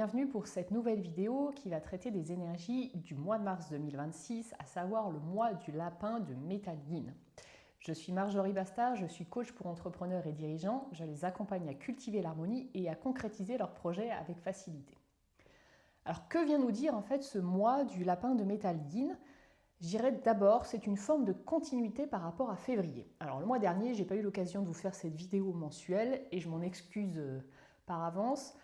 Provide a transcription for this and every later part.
bienvenue pour cette nouvelle vidéo qui va traiter des énergies du mois de mars 2026, à savoir le mois du lapin de Métal Yin. Je suis Marjorie Bastard, je suis coach pour entrepreneurs et dirigeants. Je les accompagne à cultiver l'harmonie et à concrétiser leurs projets avec facilité. Alors que vient nous dire en fait ce mois du lapin de Métal Yin ? Je dirais d'abord, c'est une forme de continuité par rapport à février. Alors le mois dernier, je n'ai pas eu l'occasion de vous faire cette vidéo mensuelle et je m'en excuse par avance.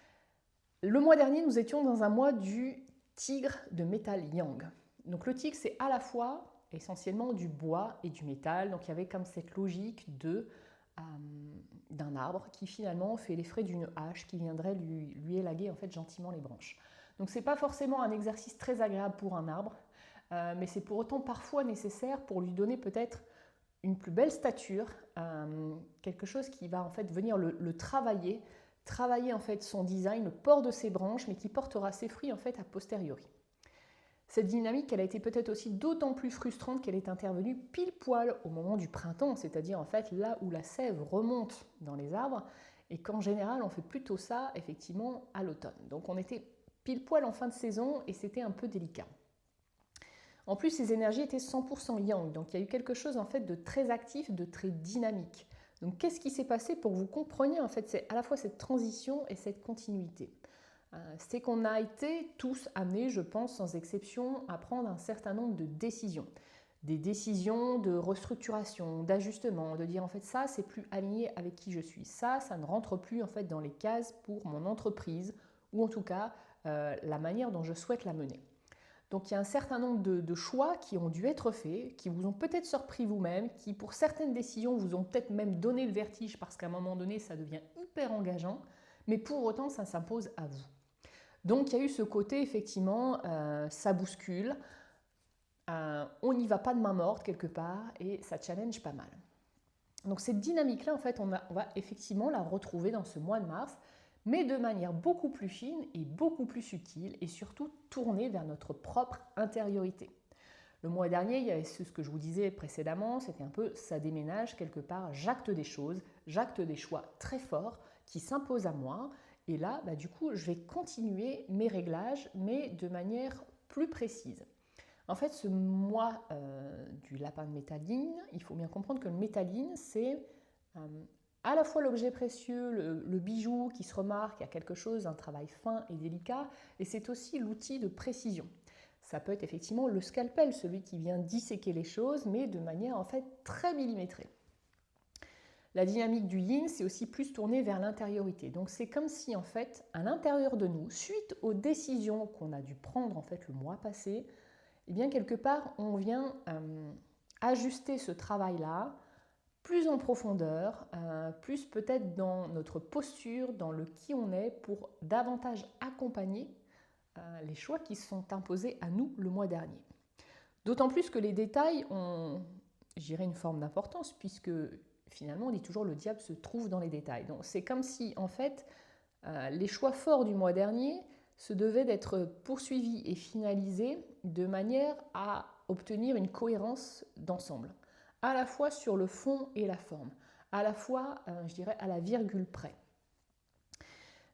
Le mois dernier, nous étions dans un mois du tigre de métal yang. Donc le tigre, c'est à la fois essentiellement du bois et du métal. Donc il y avait comme cette logique d'un arbre qui finalement fait les frais d'une hache qui viendrait lui élaguer en fait gentiment les branches. Donc ce n'est pas forcément un exercice très agréable pour un arbre, mais c'est pour autant parfois nécessaire pour lui donner peut-être une plus belle stature, quelque chose qui va en fait venir le travailler en fait son design, le port de ses branches, mais qui portera ses fruits en fait a posteriori. Cette dynamique, elle a été peut-être aussi d'autant plus frustrante qu'elle est intervenue pile poil au moment du printemps, c'est-à-dire en fait là où la sève remonte dans les arbres, et qu'en général on fait plutôt ça effectivement à l'automne. Donc on était pile poil en fin de saison et c'était un peu délicat. En plus, ces énergies étaient 100% yang, donc il y a eu quelque chose en fait de très actif, de très dynamique. Donc qu'est-ce qui s'est passé pour que vous compreniez en fait c'est à la fois cette transition et cette continuité. C'est qu'on a été tous amenés, je pense sans exception, à prendre un certain nombre de décisions. Des décisions de restructuration, d'ajustement, de dire en fait ça c'est plus aligné avec qui je suis, ça ne rentre plus en fait dans les cases pour mon entreprise ou en tout cas la manière dont je souhaite la mener. Donc il y a un certain nombre de choix qui ont dû être faits, qui vous ont peut-être surpris vous-même, qui pour certaines décisions vous ont peut-être même donné le vertige parce qu'à un moment donné ça devient hyper engageant, mais pour autant ça s'impose à vous. Donc il y a eu ce côté effectivement, ça bouscule, on n'y va pas de main morte quelque part et ça challenge pas mal. Donc cette dynamique-là en fait on va effectivement la retrouver dans ce mois de mars, mais de manière beaucoup plus fine et beaucoup plus subtile et surtout tournée vers notre propre intériorité. Le mois dernier, il y avait ce que je vous disais précédemment, c'était un peu ça déménage quelque part, j'acte des choses, j'acte des choix très forts qui s'imposent à moi et là, du coup, je vais continuer mes réglages mais de manière plus précise. En fait, ce mois du lapin de Métal Yin, il faut bien comprendre que le Métal Yin, c'est à la fois l'objet précieux, le bijou qui se remarque, il y a quelque chose, un travail fin et délicat, et c'est aussi l'outil de précision. Ça peut être effectivement le scalpel, celui qui vient disséquer les choses, mais de manière en fait très millimétrée. La dynamique du yin, c'est aussi plus tourné vers l'intériorité. Donc c'est comme si en fait, à l'intérieur de nous, suite aux décisions qu'on a dû prendre en fait le mois passé, eh bien quelque part, on vient ajuster ce travail-là, plus en profondeur, plus peut-être dans notre posture, dans le qui on est, pour davantage accompagner les choix qui se sont imposés à nous le mois dernier. D'autant plus que les détails ont, je dirais, une forme d'importance, puisque finalement on dit toujours le diable se trouve dans les détails. Donc c'est comme si en fait les choix forts du mois dernier se devaient d'être poursuivis et finalisés de manière à obtenir une cohérence d'ensemble, à la fois sur le fond et la forme, à la fois, je dirais, à la virgule près.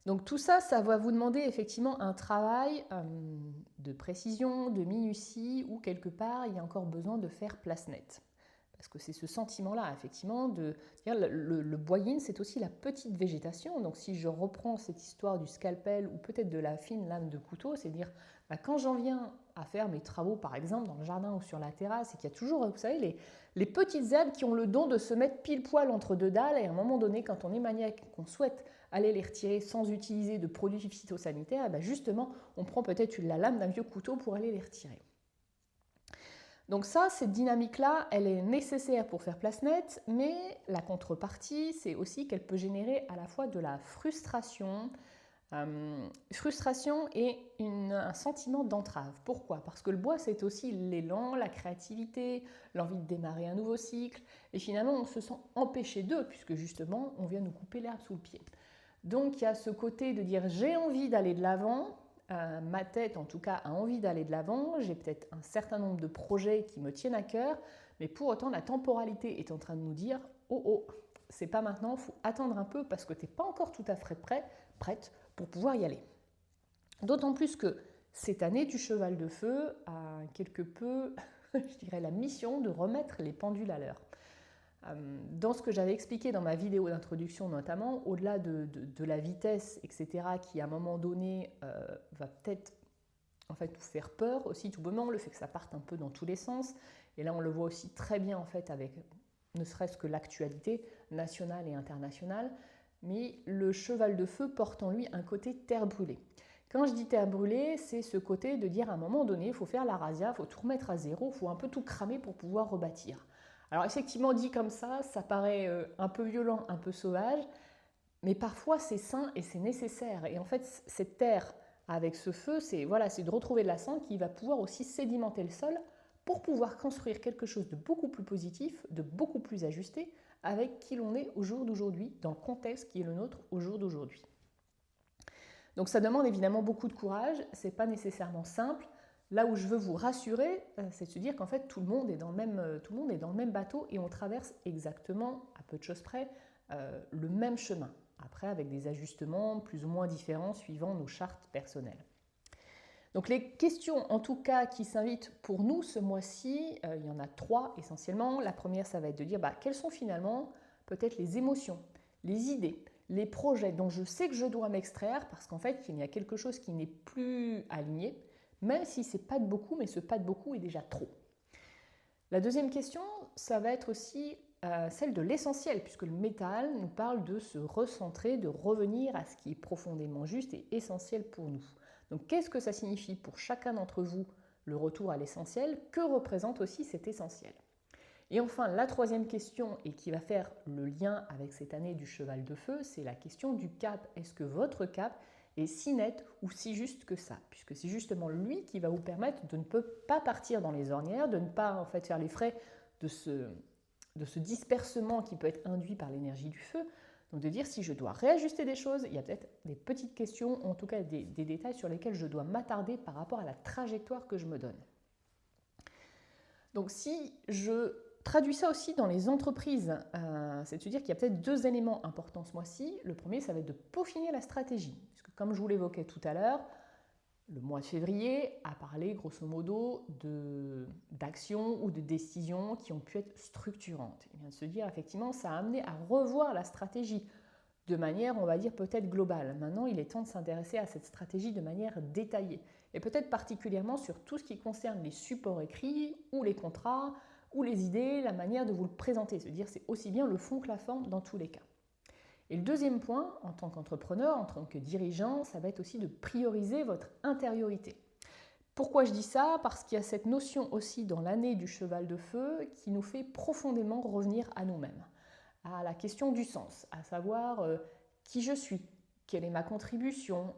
Donc tout ça, ça va vous demander effectivement un travail de précision, de minutie, où quelque part, il y a encore besoin de faire place nette. Parce que c'est ce sentiment-là, effectivement, de dire le bois yin, c'est aussi la petite végétation. Donc si je reprends cette histoire du scalpel ou peut-être de la fine lame de couteau, c'est dire quand j'en viens à faire mes travaux, par exemple, dans le jardin ou sur la terrasse, et qu'il y a toujours, vous savez, les petites herbes qui ont le don de se mettre pile poil entre deux dalles, et à un moment donné, quand on est maniaque, qu'on souhaite aller les retirer sans utiliser de produits phytosanitaires, justement, on prend peut-être la lame d'un vieux couteau pour aller les retirer. Donc ça, cette dynamique-là, elle est nécessaire pour faire place nette, mais la contrepartie, c'est aussi qu'elle peut générer à la fois de la frustration, et un sentiment d'entrave. Pourquoi ? Parce que le bois, c'est aussi l'élan, la créativité, l'envie de démarrer un nouveau cycle, et finalement, on se sent empêché d'eux, puisque justement, on vient nous couper l'herbe sous le pied. Donc, il y a ce côté de dire « j'ai envie d'aller de l'avant », ma tête, en tout cas, a envie d'aller de l'avant. J'ai peut-être un certain nombre de projets qui me tiennent à cœur, mais pour autant, la temporalité est en train de nous dire « oh, c'est pas maintenant, il faut attendre un peu parce que tu n'es pas encore tout à fait prête pour pouvoir y aller ». D'autant plus que cette année du cheval de feu a quelque peu, je dirais, la mission de remettre les pendules à l'heure. Dans ce que j'avais expliqué dans ma vidéo d'introduction notamment, au-delà de la vitesse, etc., qui à un moment donné va peut-être en fait, vous faire peur aussi tout bonnement, le fait que ça parte un peu dans tous les sens. Et là, on le voit aussi très bien en fait avec ne serait-ce que l'actualité nationale et internationale. Mais le cheval de feu porte en lui un côté terre brûlée. Quand je dis terre brûlée, c'est ce côté de dire à un moment donné, il faut faire la razzia, il faut tout remettre à zéro, il faut un peu tout cramer pour pouvoir rebâtir. Alors effectivement, dit comme ça paraît un peu violent, un peu sauvage, mais parfois c'est sain et c'est nécessaire. Et en fait, cette terre avec ce feu, c'est voilà, de retrouver de la cendre qui va pouvoir aussi sédimenter le sol pour pouvoir construire quelque chose de beaucoup plus positif, de beaucoup plus ajusté avec qui l'on est au jour d'aujourd'hui, dans le contexte qui est le nôtre au jour d'aujourd'hui. Donc ça demande évidemment beaucoup de courage, c'est pas nécessairement simple. Là où je veux vous rassurer, c'est de se dire qu'en fait tout le monde est dans le même bateau et on traverse exactement, à peu de choses près, le même chemin. Après, avec des ajustements plus ou moins différents suivant nos chartes personnelles. Donc les questions en tout cas qui s'invitent pour nous ce mois-ci, il y en a 3 essentiellement. La première, ça va être de dire quelles sont finalement peut-être les émotions, les idées, les projets dont je sais que je dois m'extraire parce qu'en fait il y a quelque chose qui n'est plus aligné, même si c'est pas de beaucoup, mais ce pas de beaucoup est déjà trop. La deuxième question, ça va être aussi celle de l'essentiel, puisque le métal nous parle de se recentrer, de revenir à ce qui est profondément juste et essentiel pour nous. Donc qu'est-ce que ça signifie pour chacun d'entre vous le retour à l'essentiel? Que représente aussi cet essentiel? Et enfin, la troisième question, et qui va faire le lien avec cette année du cheval de feu, c'est la question du cap. Est-ce que votre cap est si net ou si juste que ça? Puisque c'est justement lui qui va vous permettre de ne pas partir dans les ornières, de ne pas en fait faire les frais de ce dispersement qui peut être induit par l'énergie du feu. Donc de dire si je dois réajuster des choses, il y a peut-être des petites questions, en tout cas des détails sur lesquels je dois m'attarder par rapport à la trajectoire que je me donne. Donc si je traduis ça aussi dans les entreprises, c'est de se dire qu'il y a peut-être 2 éléments importants ce mois-ci. Le premier, ça va être de peaufiner la stratégie. Puisque comme je vous l'évoquais tout à l'heure, le mois de février a parlé grosso modo d'actions ou de décisions qui ont pu être structurantes. Et bien de se dire effectivement, ça a amené à revoir la stratégie de manière, on va dire, peut-être globale. Maintenant, il est temps de s'intéresser à cette stratégie de manière détaillée. Et peut-être particulièrement sur tout ce qui concerne les supports écrits ou les contrats ou les idées, la manière de vous le présenter. Se dire c'est aussi bien le fond que la forme dans tous les cas. Et le deuxième point, en tant qu'entrepreneur, en tant que dirigeant, ça va être aussi de prioriser votre intériorité. Pourquoi je dis ça? Parce qu'il y a cette notion aussi dans l'année du cheval de feu qui nous fait profondément revenir à nous-mêmes, à la question du sens, à savoir qui je suis, quelle est ma contribution,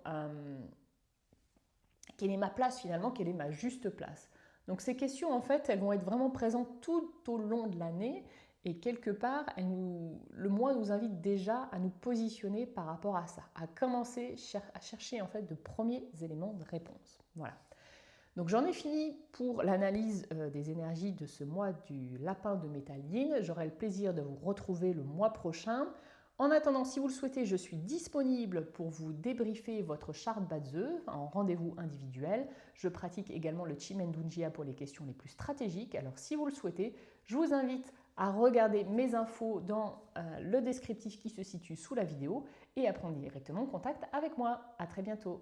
quelle est ma place finalement, quelle est ma juste place. Donc ces questions, en fait, elles vont être vraiment présentes tout au long de l'année et quelque part, le mois nous invite déjà à nous positionner par rapport à ça, à commencer à chercher en fait de premiers éléments de réponse. Voilà. Donc j'en ai fini pour l'analyse des énergies de ce mois du lapin de métal yin. J'aurai le plaisir de vous retrouver le mois prochain. En attendant, si vous le souhaitez, je suis disponible pour vous débriefer votre charte Batze en rendez-vous individuel. Je pratique également le Chimendunjia pour les questions les plus stratégiques. Alors si vous le souhaitez, je vous invite à regarder mes infos dans le descriptif qui se situe sous la vidéo et à prendre directement contact avec moi. À très bientôt.